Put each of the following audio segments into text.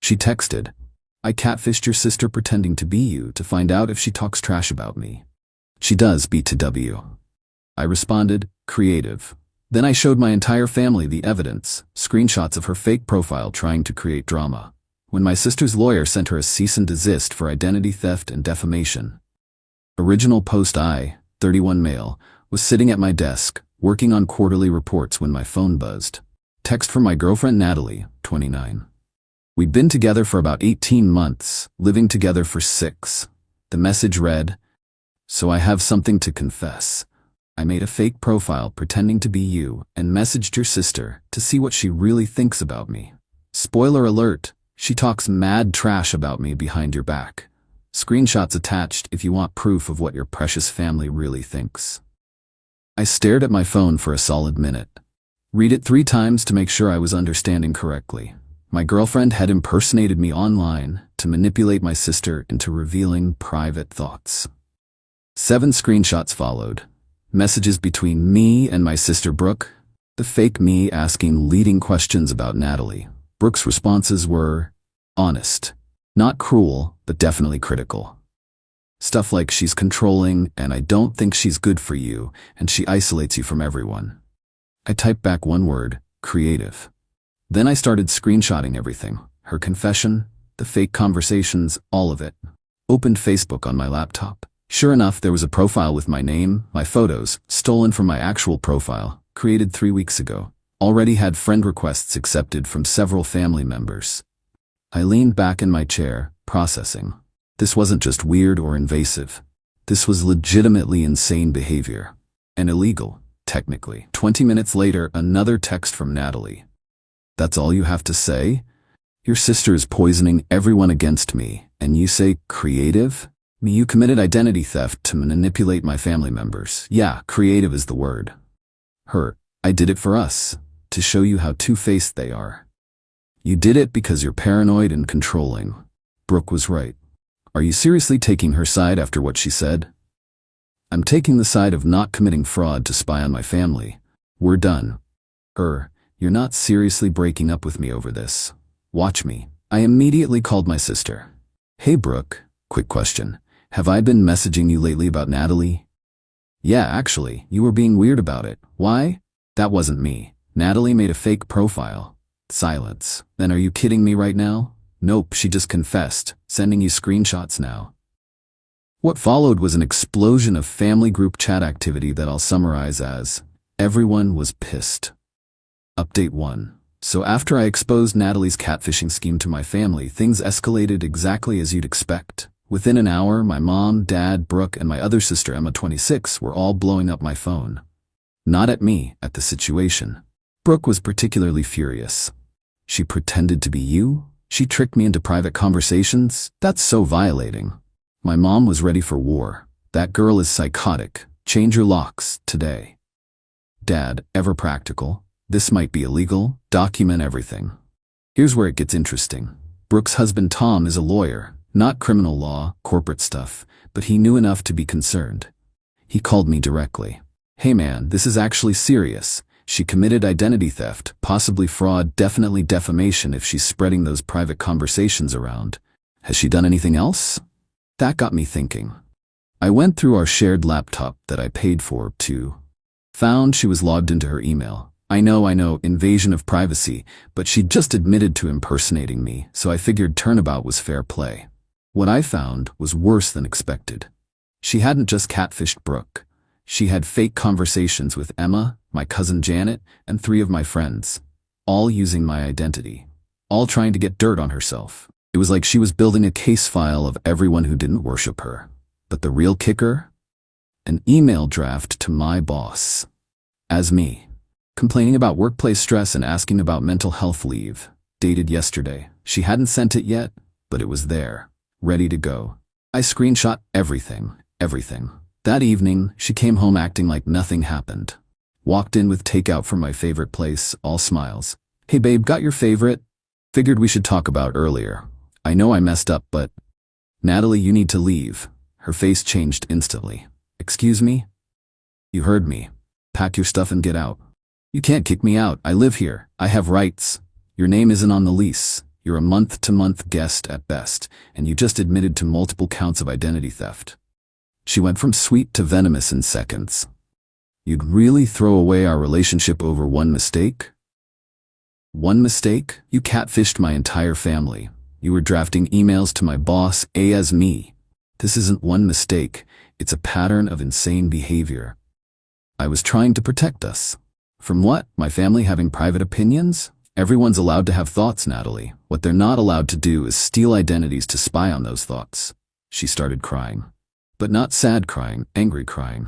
She texted, "I catfished your sister pretending to be you to find out if she talks trash about me. She does, B2W." I responded, "Creative." Then I showed my entire family the evidence, screenshots of her fake profile trying to create drama. When my sister's lawyer sent her a cease and desist for identity theft and defamation. Original post: I, 31 male, was sitting at my desk, working on quarterly reports when my phone buzzed. Text from my girlfriend Natalie, 29. We'd been together for about 18 months, living together for 6. The message read, "So I have something to confess. I made a fake profile pretending to be you and messaged your sister to see what she really thinks about me. Spoiler alert, she talks mad trash about me behind your back. Screenshots attached if you want proof of what your precious family really thinks." I stared at my phone for a solid minute. Read it 3 times to make sure I was understanding correctly. My girlfriend had impersonated me online to manipulate my sister into revealing private thoughts. 7 screenshots followed. Messages between me and my sister Brooke, the fake me asking leading questions about Natalie. Brooke's responses were honest, not cruel, but definitely critical. Stuff like she's controlling and I don't think she's good for you and she isolates you from everyone. I typed back one word, creative. Then I started screenshotting everything, her confession, the fake conversations, all of it. Opened Facebook on my laptop. Sure enough, there was a profile with my name, my photos, stolen from my actual profile, created 3 weeks ago. Already had friend requests accepted from several family members. I leaned back in my chair, processing. This wasn't just weird or invasive. This was legitimately insane behavior. And illegal, technically. 20 minutes later, another text from Natalie. "That's all you have to say? Your sister is poisoning everyone against me, and you say creative? You committed identity theft to manipulate my family members. Yeah, creative is the word." Her, "I did it for us, to show you how two-faced they are. You did it because you're paranoid and controlling." Brooke was right. Are you seriously taking her side after what she said? I'm taking the side of not committing fraud to spy on my family. We're done. Her, "You're not seriously breaking up with me over this. Watch me." I immediately called my sister. "Hey Brooke, quick question. Have I been messaging you lately about Natalie?" "Yeah, actually, you were being weird about it. Why?" "That wasn't me. Natalie made a fake profile." Silence. "Then are you kidding me right now?" "Nope, she just confessed. Sending you screenshots now." What followed was an explosion of family group chat activity that I'll summarize as, everyone was pissed. Update 1. So after I exposed Natalie's catfishing scheme to my family, things escalated exactly as you'd expect. Within an hour, my mom, dad, Brooke, and my other sister Emma, 26, were all blowing up my phone. Not at me, at the situation. Brooke was particularly furious. "She pretended to be you? She tricked me into private conversations? That's so violating." My mom was ready for war. "That girl is psychotic. Change your locks, today." Dad, ever practical. "This might be illegal. Document everything." Here's where it gets interesting. Brooke's husband Tom is a lawyer. Not criminal law, corporate stuff, but he knew enough to be concerned. He called me directly. "Hey man, this is actually serious. She committed identity theft, possibly fraud, definitely defamation if she's spreading those private conversations around. Has she done anything else?" That got me thinking. I went through our shared laptop that I paid for, too. Found she was logged into her email. I know, invasion of privacy, but she'd just admitted to impersonating me, so I figured turnabout was fair play. What I found was worse than expected. She hadn't just catfished Brooke. She had fake conversations with Emma, my cousin Janet, and 3 of my friends, all using my identity, all trying to get dirt on herself. It was like she was building a case file of everyone who didn't worship her. But the real kicker? An email draft to my boss. As me. Complaining about workplace stress and asking about mental health leave. Dated yesterday. She hadn't sent it yet, but it was there. Ready to go. I screenshot everything. That evening, she came home acting like nothing happened. Walked in with takeout from my favorite place, all smiles. "Hey babe, got your favorite? Figured we should talk about earlier. I know I messed up, but..." "Natalie, you need to leave." Her face changed instantly. "Excuse me?" "You heard me. Pack your stuff and get out." "You can't kick me out. I live here. I have rights. Your name isn't on the lease. You're a month-to-month guest at best, and you just admitted to multiple counts of identity theft. She went from sweet to venomous in seconds. You'd really throw away our relationship over one mistake? One mistake? You catfished my entire family. You were drafting emails to my boss, as me. This isn't one mistake, it's a pattern of insane behavior. I was trying to protect us. From what? My family having private opinions? Everyone's allowed to have thoughts, Natalie. What they're not allowed to do is steal identities to spy on those thoughts. She started crying. But not sad crying, angry crying.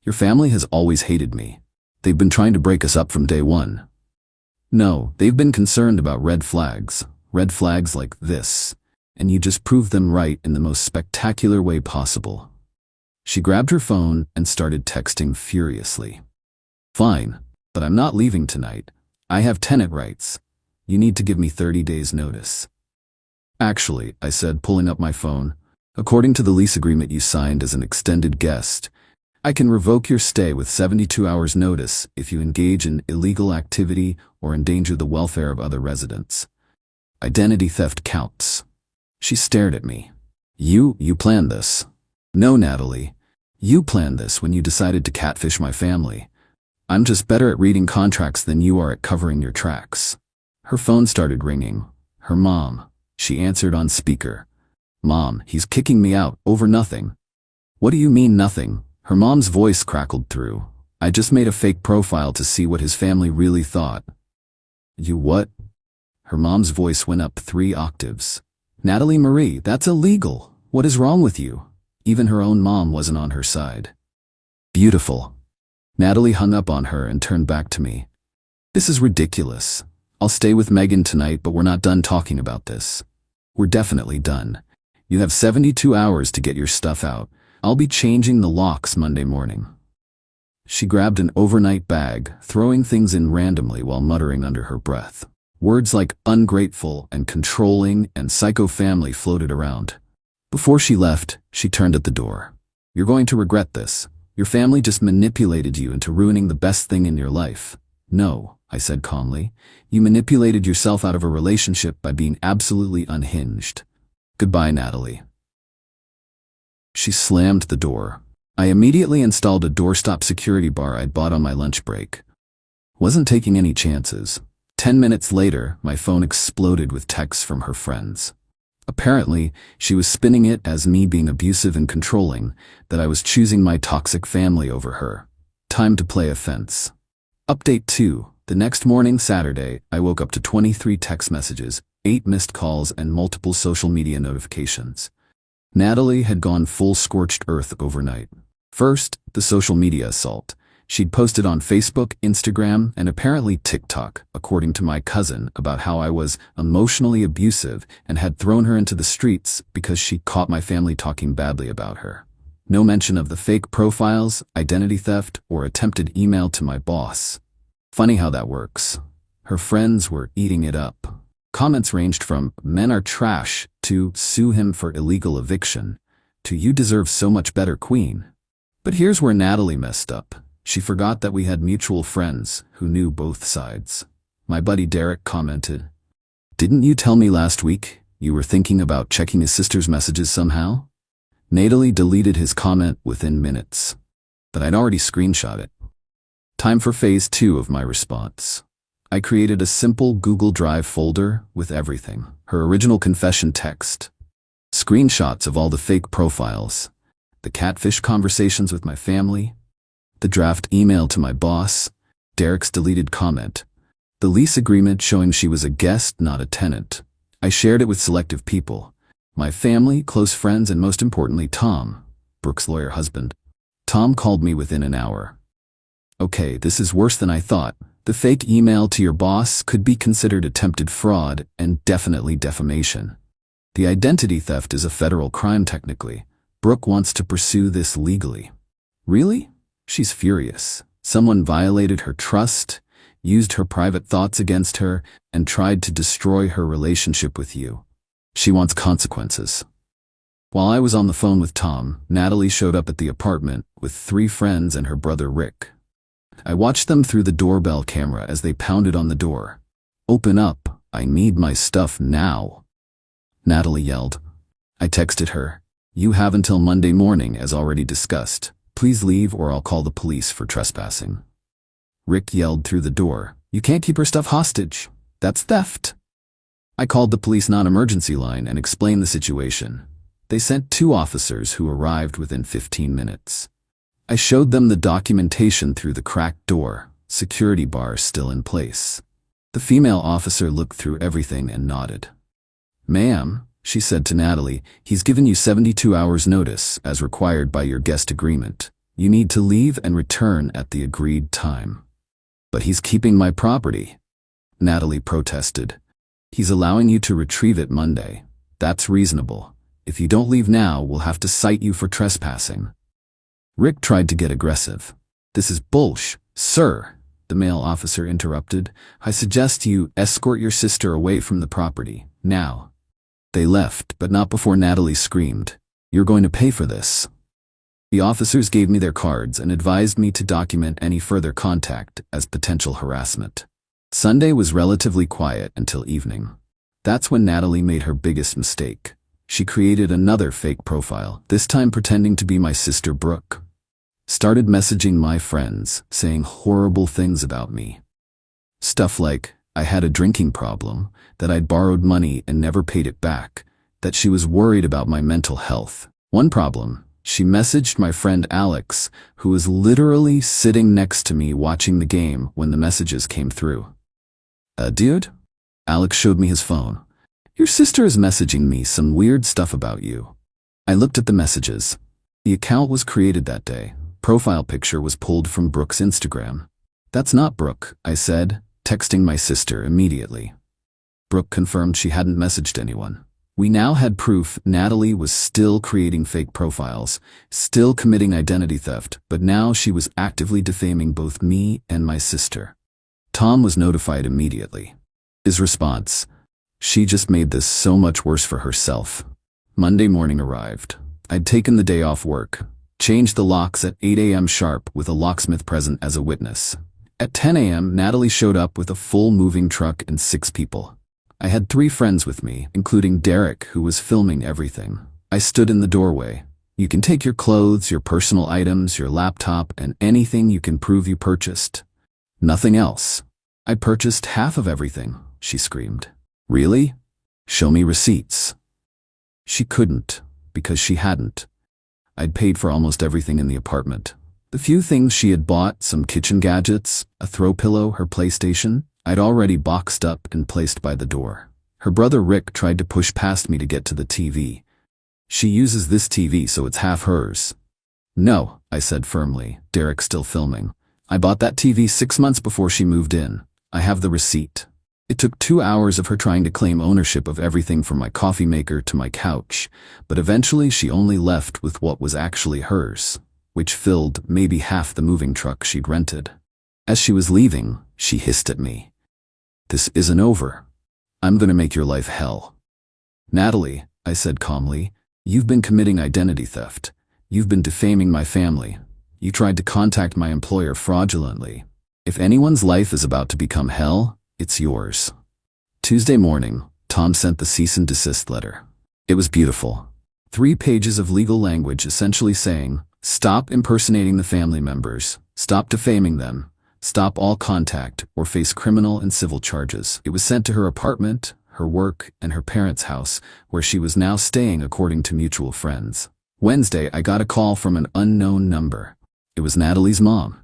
Your family has always hated me. They've been trying to break us up from day one. No, they've been concerned about red flags like this, and you just proved them right in the most spectacular way possible. She grabbed her phone and started texting furiously. Fine, but I'm not leaving tonight. I have tenant rights. You need to give me 30 days notice. Actually, I said, pulling up my phone, according to the lease agreement you signed as an extended guest, I can revoke your stay with 72 hours notice if you engage in illegal activity or endanger the welfare of other residents. Identity theft counts. She stared at me. You planned this. No, Natalie. You planned this when you decided to catfish my family. I'm just better at reading contracts than you are at covering your tracks. Her phone started ringing. Her mom. She answered on speaker. Mom, he's kicking me out over nothing. What do you mean nothing? Her mom's voice crackled through. I just made a fake profile to see what his family really thought. You what? Her mom's voice went up 3 octaves. Natalie Marie, that's illegal. What is wrong with you? Even her own mom wasn't on her side. Beautiful. Natalie hung up on her and turned back to me. This is ridiculous. I'll stay with Megan tonight, but we're not done talking about this. We're definitely done. You have 72 hours to get your stuff out. I'll be changing the locks Monday morning. She grabbed an overnight bag, throwing things in randomly while muttering under her breath. Words like ungrateful and controlling and psycho family floated around. Before she left, she turned at the door. You're going to regret this. Your family just manipulated you into ruining the best thing in your life. No, I said calmly. You manipulated yourself out of a relationship by being absolutely unhinged. Goodbye, Natalie. She slammed the door. I immediately installed a doorstop security bar I'd bought on my lunch break. Wasn't taking any chances. 10 minutes later, my phone exploded with texts from her friends. Apparently, she was spinning it as me being abusive and controlling, that I was choosing my toxic family over her. Time to play offense. Update 2. The next morning, Saturday, I woke up to 23 text messages, 8 missed calls, and multiple social media notifications. Natalie had gone full scorched earth overnight. First, the social media assault. She'd posted on Facebook, Instagram, and apparently TikTok, according to my cousin, about how I was emotionally abusive and had thrown her into the streets because she caught my family talking badly about her. No mention of the fake profiles, identity theft, or attempted email to my boss. Funny how that works. Her friends were eating it up. Comments ranged from, "Men are trash," to "Sue him for illegal eviction," to "You deserve so much better, queen." But here's where Natalie messed up. She forgot that we had mutual friends who knew both sides. My buddy Derek commented, "Didn't you tell me last week you were thinking about checking his sister's messages somehow?" Natalie deleted his comment within minutes, but I'd already screenshot it. Time for phase 2 of my response. I created a simple Google Drive folder with everything. Her original confession text, screenshots of all the fake profiles, the catfish conversations with my family, the draft email to my boss, Derek's deleted comment, the lease agreement showing she was a guest, not a tenant. I shared it with selective people. My family, close friends, and most importantly, Tom, Brooke's lawyer husband. Tom called me within an hour. Okay, this is worse than I thought. The fake email to your boss could be considered attempted fraud and definitely defamation. The identity theft is a federal crime technically. Brooke wants to pursue this legally. Really? She's furious. Someone violated her trust, used her private thoughts against her, and tried to destroy her relationship with you. She wants consequences. While I was on the phone with Tom, Natalie showed up at the apartment with 3 friends and her brother Rick. I watched them through the doorbell camera as they pounded on the door. "Open up," I need my stuff now. Natalie yelled. I texted her. You have until Monday morning, as already discussed. Please leave or I'll call the police for trespassing. Rick yelled through the door. You can't keep her stuff hostage. That's theft. I called the police non-emergency line and explained the situation. They sent 2 officers who arrived within 15 minutes. I showed them the documentation through the cracked door, security bars still in place. The female officer looked through everything and nodded. Ma'am, she said to Natalie, he's given you 72 hours notice as required by your guest agreement. You need to leave and return at the agreed time. But he's keeping my property, Natalie protested. He's allowing you to retrieve it Monday. That's reasonable. If you don't leave now, we'll have to cite you for trespassing. Rick tried to get aggressive. This is bullsh, sir, the male officer interrupted. I suggest you escort your sister away from the property, now. They left, but not before Natalie screamed, You're going to pay for this. The officers gave me their cards and advised me to document any further contact as potential harassment. Sunday was relatively quiet until evening. That's when Natalie made her biggest mistake. She created another fake profile, this time pretending to be my sister Brooke. Started messaging my friends, saying horrible things about me. Stuff like, I had a drinking problem, that I'd borrowed money and never paid it back, that she was worried about my mental health. One problem, she messaged my friend Alex, who was literally sitting next to me watching the game when the messages came through. Dude? Alex showed me his phone. Your sister is messaging me some weird stuff about you. I looked at the messages. The account was created that day. Profile picture was pulled from Brooke's Instagram. That's not Brooke, I said, texting my sister immediately. Brooke confirmed she hadn't messaged anyone. We now had proof Natalie was still creating fake profiles, still committing identity theft, but now she was actively defaming both me and my sister. Tom was notified immediately. His response, she just made this so much worse for herself. Monday morning arrived. I'd taken the day off work, changed the locks at 8 a.m. sharp with a locksmith present as a witness. At 10 a.m., Natalie showed up with a full moving truck and 6 people. I had 3 friends with me, including Derek, who was filming everything. I stood in the doorway. You can take your clothes, your personal items, your laptop, and anything you can prove you purchased. Nothing else. I purchased half of everything, she screamed. Really? Show me receipts. She couldn't, because she hadn't. I'd paid for almost everything in the apartment. The few things she had bought, some kitchen gadgets, a throw pillow, her PlayStation, I'd already boxed up and placed by the door. Her brother Rick tried to push past me to get to the TV. She uses this TV, so it's half hers. No, I said firmly, Derek still filming. I bought that TV 6 months before she moved in. I have the receipt. It took 2 hours of her trying to claim ownership of everything from my coffee maker to my couch, but eventually she only left with what was actually hers, which filled maybe half the moving truck she'd rented. As she was leaving, she hissed at me. This isn't over. I'm gonna make your life hell. Natalie, I said calmly, you've been committing identity theft. You've been defaming my family. You tried to contact my employer fraudulently. If anyone's life is about to become hell, it's yours. Tuesday morning, Tom sent the cease and desist letter. It was beautiful. 3 pages of legal language essentially saying, stop impersonating the family members, stop defaming them, stop all contact, or face criminal and civil charges. It was sent to her apartment, her work, and her parents' house, where she was now staying according to mutual friends. Wednesday, I got a call from an unknown number. It was Natalie's mom.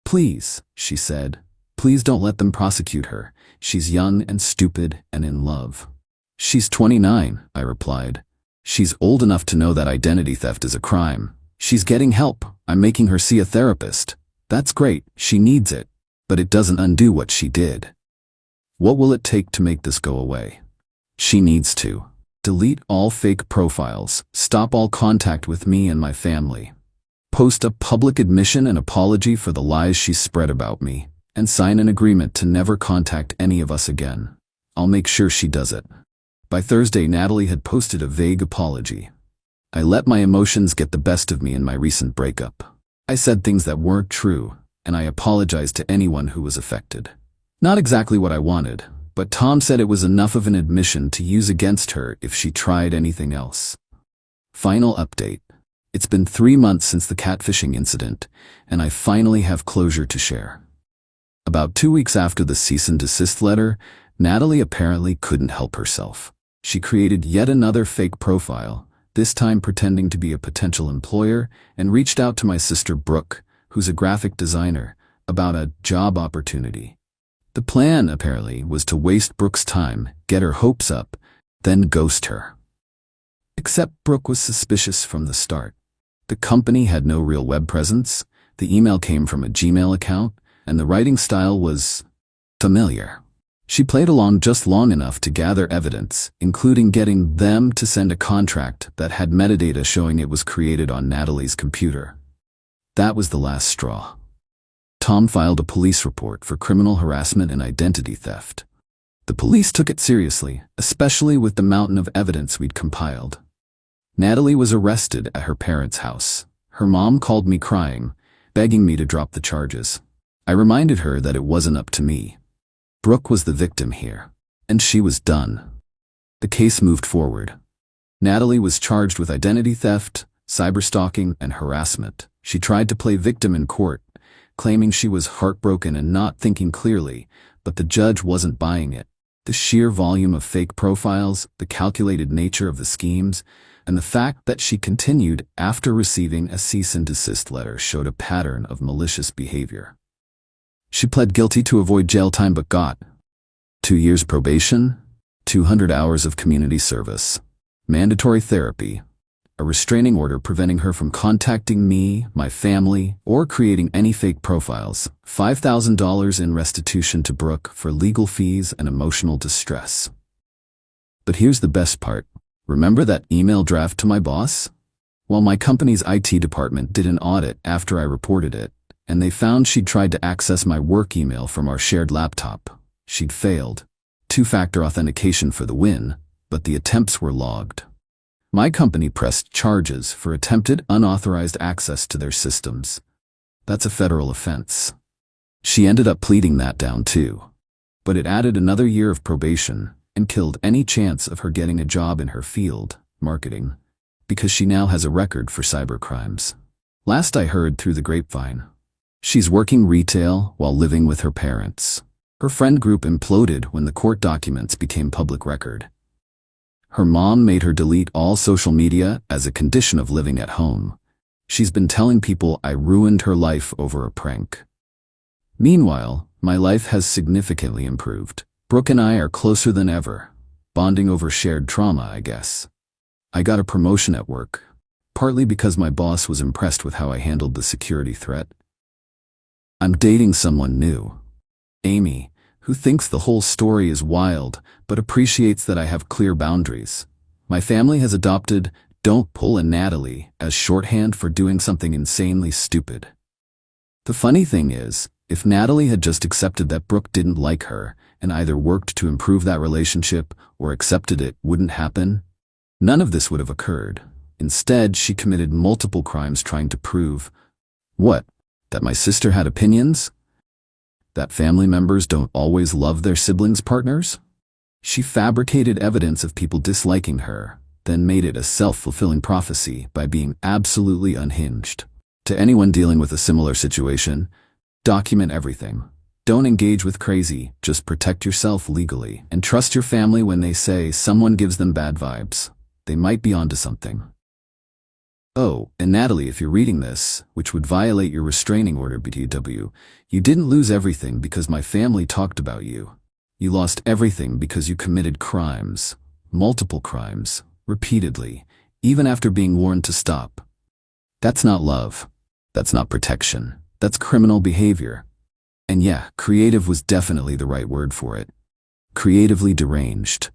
Please, she said, please don't let them prosecute her. She's young and stupid and in love. She's 29, I replied. She's old enough to know that identity theft is a crime. She's getting help. I'm making her see a therapist. That's great, she needs it, but it doesn't undo what she did. What will it take to make this go away? She needs to delete all fake profiles, stop all contact with me and my family, post a public admission and apology for the lies she spread about me, and sign an agreement to never contact any of us again. I'll make sure she does it. By Thursday, Natalie had posted a vague apology. I let my emotions get the best of me in my recent breakup. I said things that weren't true, and I apologized to anyone who was affected. Not exactly what I wanted, but Tom said it was enough of an admission to use against her if she tried anything else. Final update. It's been 3 months since the catfishing incident, and I finally have closure to share. About 2 weeks after the cease and desist letter, Natalie apparently couldn't help herself. She created yet another fake profile, this time pretending to be a potential employer, and reached out to my sister Brooke, who's a graphic designer, about a job opportunity. The plan, apparently, was to waste Brooke's time, get her hopes up, then ghost her. Except Brooke was suspicious from the start. The company had no real web presence, the email came from a Gmail account, and the writing style was familiar. She played along just long enough to gather evidence, including getting them to send a contract that had metadata showing it was created on Natalie's computer. That was the last straw. Tom filed a police report for criminal harassment and identity theft. The police took it seriously, especially with the mountain of evidence we'd compiled. Natalie was arrested at her parents' house. Her mom called me crying, begging me to drop the charges. I reminded her that it wasn't up to me. Brooke was the victim here, and she was done. The case moved forward. Natalie was charged with identity theft, cyberstalking, and harassment. She tried to play victim in court, claiming she was heartbroken and not thinking clearly, but the judge wasn't buying it. The sheer volume of fake profiles, the calculated nature of the schemes, and the fact that she continued after receiving a cease and desist letter showed a pattern of malicious behavior. She pled guilty to avoid jail time but got 2 years probation, 200 hours of community service, mandatory therapy, a restraining order preventing her from contacting me, my family, or creating any fake profiles, $5,000 in restitution to Brooke for legal fees and emotional distress. But here's the best part. Remember that email draft to my boss? Well, my company's IT department did an audit after I reported it, and they found she'd tried to access my work email from our shared laptop. She'd failed. 2-factor authentication for the win, but the attempts were logged. My company pressed charges for attempted unauthorized access to their systems. That's a federal offense. She ended up pleading that down too. But it added another year of probation and killed any chance of her getting a job in her field, marketing, because she now has a record for cybercrimes. Last I heard through the grapevine, she's working retail while living with her parents. Her friend group imploded when the court documents became public record. Her mom made her delete all social media as a condition of living at home. She's been telling people I ruined her life over a prank. Meanwhile, my life has significantly improved. Brooke and I are closer than ever, bonding over shared trauma, I guess. I got a promotion at work, partly because my boss was impressed with how I handled the security threat. I'm dating someone new, Amy, who thinks the whole story is wild, but appreciates that I have clear boundaries. My family has adopted "Don't pull a Natalie" as shorthand for doing something insanely stupid. The funny thing is, if Natalie had just accepted that Brooke didn't like her, and either worked to improve that relationship or accepted it wouldn't happen, none of this would have occurred. Instead, she committed multiple crimes trying to prove, what? That my sister had opinions? That family members don't always love their siblings' partners? She fabricated evidence of people disliking her, then made it a self-fulfilling prophecy by being absolutely unhinged. To anyone dealing with a similar situation, document everything. Don't engage with crazy, just protect yourself legally, and trust your family when they say someone gives them bad vibes. They might be onto something. Oh, and Natalie, if you're reading this, which would violate your restraining order BTW, you didn't lose everything because my family talked about you. You lost everything because you committed crimes, multiple crimes, repeatedly, even after being warned to stop. That's not love. That's not protection. That's criminal behavior. And yeah, creative was definitely the right word for it. Creatively deranged.